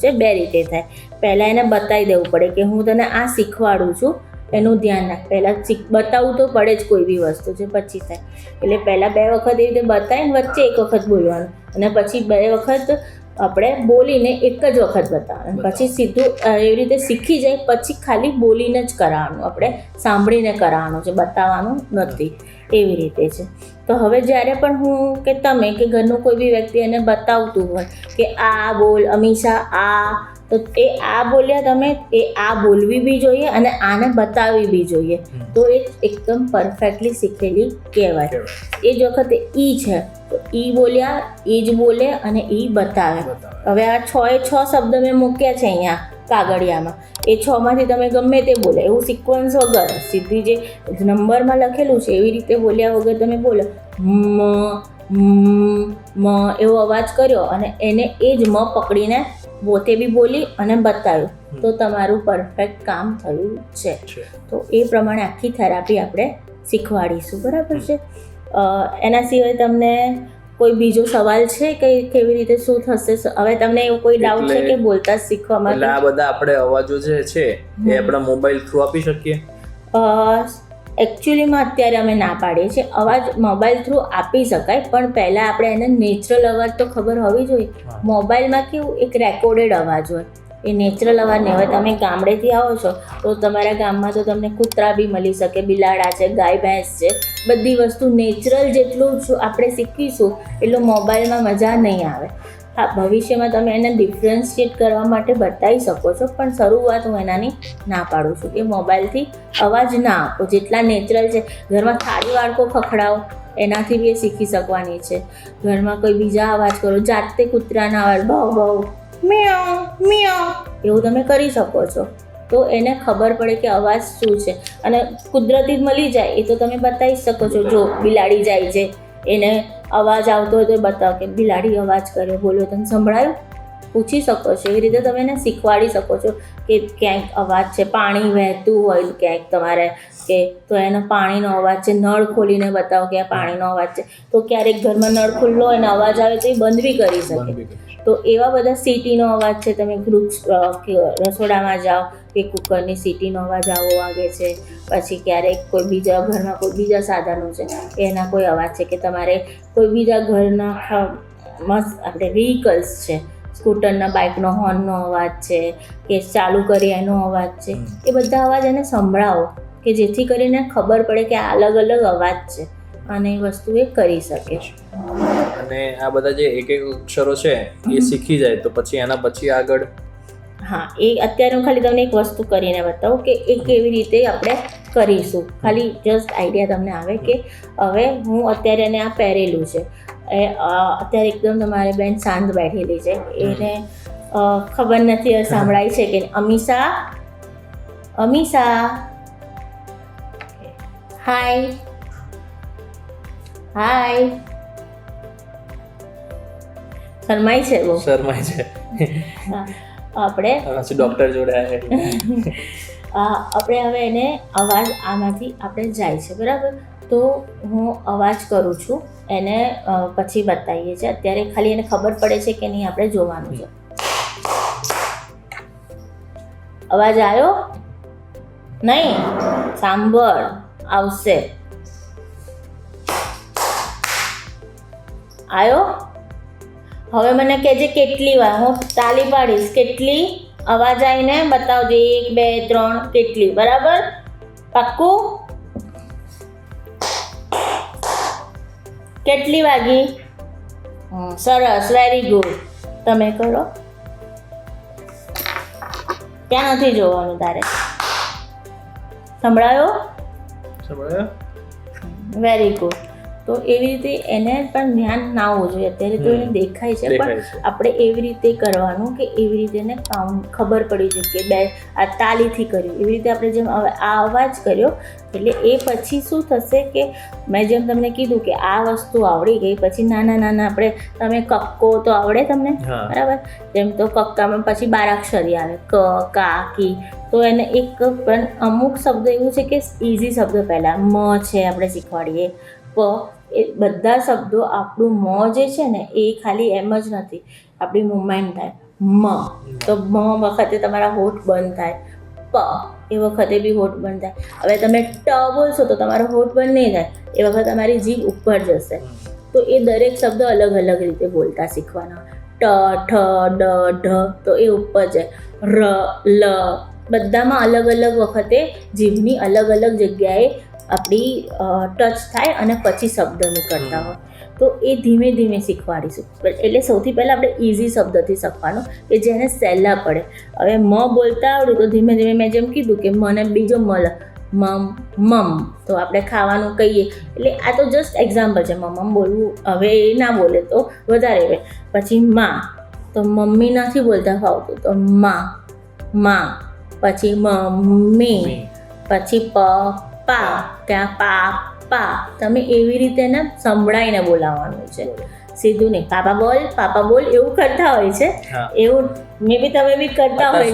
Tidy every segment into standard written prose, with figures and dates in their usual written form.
છે બે રીતે થાય. પહેલાં એને બતાવી દેવું પડે કે હું તને આ શીખવાડું છું, એનું ધ્યાન રાખ. પહેલાં બતાવવું તો પડે જ, કોઈ બી વસ્તુ છે પછી થાય. એટલે પહેલાં 2 વખત એવી રીતે બતાવીને વચ્ચે 1 વખત બોલવાનું, અને પછી 2 વખત આપણે બોલીને 1 જ વખત બતાવવાનું. પછી સીધું એવી રીતે શીખી જાય પછી ખાલી બોલીને જ કરાવવાનું, આપણે સાંભળીને કરાવવાનું છે, બતાવવાનું નથી. એવી રીતે છે. તો હવે જ્યારે પણ હું કે તમે કે ઘરનું કોઈ બી વ્યક્તિ એને બતાવતું હોય કે આ બોલ અમીષા, આ, તો એ આ બોલ્યા તમે, એ આ બોલવી બી જોઈએ અને આને બતાવવી બી જોઈએ. તો એ એકદમ પરફેક્ટલી શીખેલી કહેવાય. એ જ વખતે ઈ છે તો ઈ બોલ્યા, ઈ જ બોલે અને ઈ બતાવે. હવે આ 6 શબ્દ મેં મૂક્યા છે અહીંયા કાગળિયામાં, એ 6 માંથી તમે ગમે તે બોલે, એવું સિક્વન્સ વગર સીધી જે નંબરમાં લખેલું છે એવી રીતે બોલ્યા વગર તમે બોલો મ એવો અવાજ કર્યો અને એને એ જ મ પકડીને પોતે બી બોલી અને બતાવ્યું, તો તમારું પરફેક્ટ કામ થયું છે. તો એ પ્રમાણે આખી થેરાપી આપણે શીખવાડીશું, બરાબર છે. એના સિવાય તમને કોઈ બીજો સવાલ છે કે કેવી રીતે શું થશે? હવે તમને એવું કોઈ ડાઉટ છે કે બોલતા શીખવામાં? એટલે આ બધા આપણે અવાજો જે છે એ આપણે મોબાઈલ થ્રુ આપી શકીએ? એકચ્યુઅલીમાં અત્યારે અમે ના પાડીએ છીએ. અવાજ મોબાઈલ થ્રુ આપી શકાય, પણ પહેલાં આપણે એને નેચરલ અવાજ તો ખબર હોવી જોઈએ. મોબાઈલમાં કેવું એક રેકોર્ડેડ અવાજ હોય, એ નેચરલ અવાજ નહીં હોય. તમે ગામડેથી આવો છો તો તમારા ગામમાં તો તમને કૂતરા બી મળી શકે, બિલાડા છે, ગાય ભેંસ છે, બધી વસ્તુ નેચરલ જેટલું આપણે શીખીશું એટલું મોબાઈલમાં મજા નહીં આવે. હા, ભવિષ્યમાં તમે એને ડિફરન્શિએટ કરવા માટે બતાવી શકો છો, પણ શરૂઆત હું એનાની ના પાડું છું કે મોબાઈલથી અવાજ ના આપો. જેટલા નેચરલ છે, ઘરમાં થાળી વાડકો ખખડાવો, એનાથી બી એ શીખી શકવાની છે. ઘરમાં કોઈ બીજા અવાજ કરો, જાતે કૂતરાના અવાજ ભાવ ભાવ, મિયાઉ મિયાઉ, એવું તમે કરી શકો છો. તો એને ખબર પડે કે અવાજ શું છે, અને કુદરતી જ મળી જાય એ તો તમે બતાવી શકો છો. જો બિલાડી જાય છે, એને અવાજ આવતો હોય તો બતાવો કે બિલાડી અવાજ કર્યો, બોલો, તમે સંભળાયું, પૂછી શકો છો. એવી રીતે તમે એને શીખવાડી શકો છો કે ક્યાંક અવાજ છે, પાણી વહેતું હોય ક્યાંક તમારે કે તો એનો પાણીનો અવાજ છે, નળ ખોલીને બતાવો કે આ પાણીનો અવાજ છે. તો ક્યારેક ઘરમાં નળ ખુલ્લો હોય ને અવાજ આવે તો એ બંધ બી કરી શકે. તો એવા બધા સીટીનો અવાજ છે, તમે રસોડામાં જાઓ કે કુકરની સીટીનો અવાજ આવો વાગે છે. પછી ક્યારેક કોઈ બીજા ઘરમાં કોઈ બીજા સાધનો છે એના કોઈ અવાજ છે, કે તમારે કોઈ બીજા ઘરના મસ્ત આપણે વ્હીકલ્સ છે, સ્કૂટરના બાઇકનો હોર્નનો અવાજ છે કે ચાલુ કરી એનો અવાજ છે, એ બધા અવાજ એને સંભળાવો કે જેથી કરીને ખબર પડે કે આ અલગ અલગ અવાજ છે અને એ વસ્તુ એ કરી શકે. અને આ બધા જે એક અક્ષરો છે એ શીખી જાય તો પછી એના પછી આગળ? હા, એ અત્યારે હું ખાલી તમને એક વસ્તુ કરીને બતાવું કે એ કેવી રીતે આપણે કરીશું. ખાલી જસ્ટ આઈડિયા તમને આવે કે હવે હું અત્યારે એને આ પહેરેલું છે, અત્યારે એકદમ તમારી બેન શાંત બેઠેલી છે, એને ખબર નથી સાંભળાય છે કે અમીષા, અમીષા, હાય હાય, શરમાય છે બહુ, શરમાય છે. આપણે ડોક્ટર જોડે આપણે હવે એને અવાજ આમાંથી આપણે જાય છે, બરાબર. તો હું અવાજ કરું છું, એને પછી બતાવીએ છીએ. અત્યારે ખાલી એને ખબર પડે છે કે નહીં આપણે જોવાનું છે. અવાજ આવ્યો નહીં? સાંભળ, આવશે. આવ્યો? હવે મને કહેજે કેટલી વાર, હું તાલી પાડીશ, કેટલી અવાજ આવીને બતાવજે. 1 2 3 કેટલી, બરાબર? પાક્કું? કેટલી વાગી? સરસ, વેરી ગુડ. તમે કરો. ક્યાં નથી જોવાનું તારે? સંભળાયો? સંભળાયો? Very good. તો એવી રીતે એને પણ ધ્યાન ના હોવું જોઈએ. અત્યારે તો એને દેખાય છે, પણ આપણે એવી રીતે કરવાનું કે એવી રીતે એને કાઉન્ટ ખબર પડી જોઈએ કે 2 આ તાલીથી કર્યું. એવી રીતે આપણે જેમ હવે આ અવાજ કર્યો એટલે એ પછી શું થશે કે મેં જેમ તમને કીધું કે આ વસ્તુ આવડી ગઈ, પછી નાના નાના આપણે તમે કક્કો તો આવડે તમને, બરાબર? જેમ તો કક્કામાં પછી 12 અક્ષરી આવે, ક, કા, કી. તો એને એક પણ અમુક શબ્દ એવું છે કે ઇઝી શબ્દ પહેલાં મ છે આપણે શીખવાડીએ, પ, એ બધા શબ્દો આપણું મોં જે છે ને એ ખાલી એમ જ નથી, આપણી મુવમેન્ટ થાય. મ, તો મ વખતે તમારા હોઠ બંધ થાય. પ એ વખતે બી હોઠ બંધ થાય. હવે તમે ટ બોલશો તો તમારો હોઠ બંધ નહીં થાય, એ વખતે તમારી જીભ ઉપર જશે. તો એ દરેક શબ્દ અલગ અલગ રીતે બોલતા શીખવાના. ટ, ઠ, ડ, ઢ, તો એ ઉપર જાય. ર, લ, બધામાં અલગ અલગ વખતે જીભની અલગ અલગ જગ્યાએ આપણી ટચ થાય અને પછી શબ્દ નીકળતા હોય. તો એ ધીમે ધીમે શીખવાડીશું. એટલે સૌથી પહેલાં આપણે ઇઝી શબ્દથી શીખવાનું કે જેને સહેલા પડે. હવે મ બોલતા આવડ્યું તો ધીમે ધીમે મેં જેમ કીધું કે મને બીજો મલ, મમ, મમ, તો આપણે ખાવાનું કહીએ. એટલે આ તો જસ્ટ એક્ઝામ્પલ છે. મમ બોલવું હવે એ ના બોલે તો વધારે રહે. પછી માં, તો મમ્મી નથી બોલતા ફાવતું તો માં, માં. પછી મમ્મી, પછી પપ્પા, ત્યાં પાપા. તમે એવી રીતે ને સંભળાઈને બોલાવવાનું છે, સીધું નહીં. પાપા બોલ એવું કરતા હોય છે. એવું મે બી તમે બી કરતા હોય,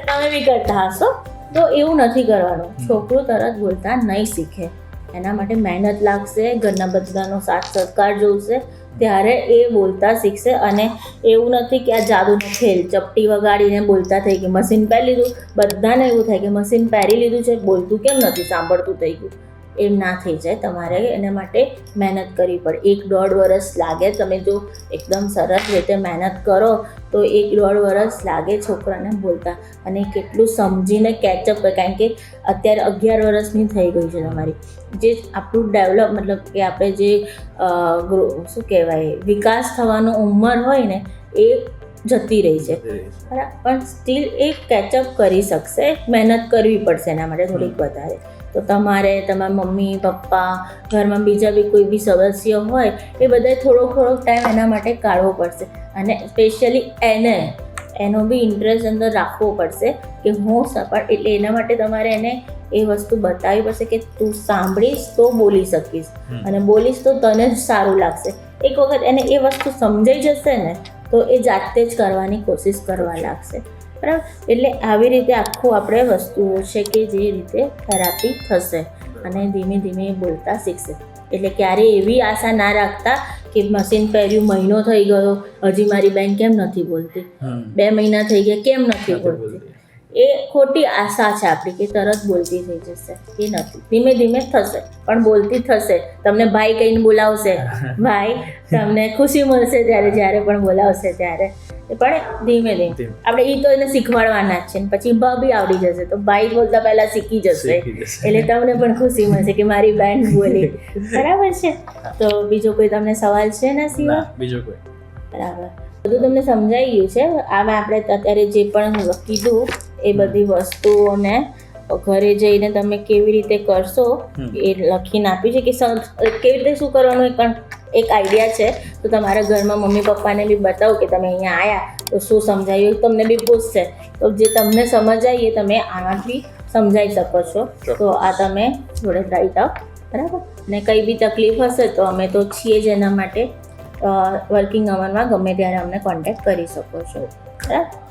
તમે બી કરતા હશો. તો એવું નથી કરવાનું. છોકરું તરત બોલતા નહીં શીખે. એના માટે મહેનત લાગશે, ઘરના બધાનો સાથ સહકાર જોઈશે, ત્યારે એ બોલતા શીખશે. અને એવું નથી કે આ જાદુનો ખેલ, ચપટી વગાડીને બોલતા થઈ ગયું, મશીન પહેરી લીધું. બધાને એવું થાય કે મશીન પહેરી લીધું છે, બોલતું કેમ નથી, સાંભળતું થઈ ગયું. એમ ના થઈ જાય. તમારે એના માટે મહેનત કરવી પડે. 1-1.5 વર્ષ લાગે. તમે જો એકદમ સરસ રીતે મહેનત કરો તો 1-1.5 વર્ષ લાગે છોકરાને બોલતા. અને કેટલું સમજીને કેચઅપ કરે, કારણ કે અત્યારે 11 વર્ષની થઈ ગઈ છે તમારી. જે આપણું ડેવલપ મતલબ કે આપણે જે શું કહેવાય વિકાસ થવાનો ઉંમર હોય ને એ જતી રહી છે, બરાબર. પણ સ્ટીલ એ કેચઅપ કરી શકશે. મહેનત કરવી પડશે એના માટે થોડીક વધારે. તો તમારે તમારા મમ્મી પપ્પા, ઘરમાં બીજા બી કોઈ બી સદસ્ય હોય, એ બધાએ થોડોક ટાઈમ એના માટે કાઢવો પડશે. અને સ્પેશિયલી એનો બી ઇન્ટરેસ્ટ અંદર રાખવો પડશે કે હું સપોર્ટ. એટલે એના માટે તમારે એને એ વસ્તુ બતાવવી પડશે કે તું સાંભળીશ તો બોલી શકીશ, અને બોલીશ તો તને જ સારું લાગશે. એક વખત એને એ વસ્તુ સમજાઈ જશે ને તો એ જાતે જ કરવાની કોશિશ કરવા લાગશે, બરાબર. એટલે આવી રીતે આખું આપણે વસ્તુઓ છે કે જે રીતે થેરાપી થશે અને ધીમે ધીમે બોલતા શીખશે. એટલે ક્યારેય એવી આશા ના રાખતા કે મશીન પહેર્યું મહિનો થઈ ગયો, હજી મારી બેન કેમ નથી બોલતી, 2 મહિના થઈ ગયા કેમ નથી બોલતી. એ ખોટી આશા છે આપણી કે તરત બોલતી થઈ જશે. એ નથી, ધીમે ધીમે થશે, પણ બોલતી થશે. તમને ભાઈ કહીને બોલાવશે, ભાઈ, તમને ખુશી મળશે જ્યારે પણ બોલાવશે ત્યારે. પણ ધીમે ધીમે આપણે એ તો એને શીખવાડવાના જ છે. ને પછી બી આવડી જશે તો ભાઈ બોલતા પહેલાં શીખી જશે. એટલે તમને પણ ખુશી મળશે કે મારી બેન બોલી, બરાબર છે. તો બીજો કોઈ તમને સવાલ છે ને શિવા? બીજો કોઈ? બરાબર, બધું તમને સમજાઈ ગયું છે. આમાં આપણે અત્યારે જે પણ કીધું એ બધી વસ્તુઓને ઘરે જઈને તમે કેવી રીતે કરશો એ લખીને આપ્યું છે કે કેવી રીતે શું કરવાનું એ પણ એક આઈડિયા છે. તો તમારા ઘરમાં મમ્મી પપ્પાને બી બતાવો કે તમે અહીંયા આવ્યા તો શું સમજાયું, તમને બી પૂછશે. તો જે તમને સમજાય એ તમે આનાથી સમજાઈ શકો છો. તો આ તમે જોડે રાઈટ આપ, બરાબર. ને કંઈ બી તકલીફ હશે તો અમે તો છીએ જ એના માટે. વર્કિંગ અવરમાં ગમે ત્યારે અમને કોન્ટેક્ટ કરી શકો છો, બરાબર.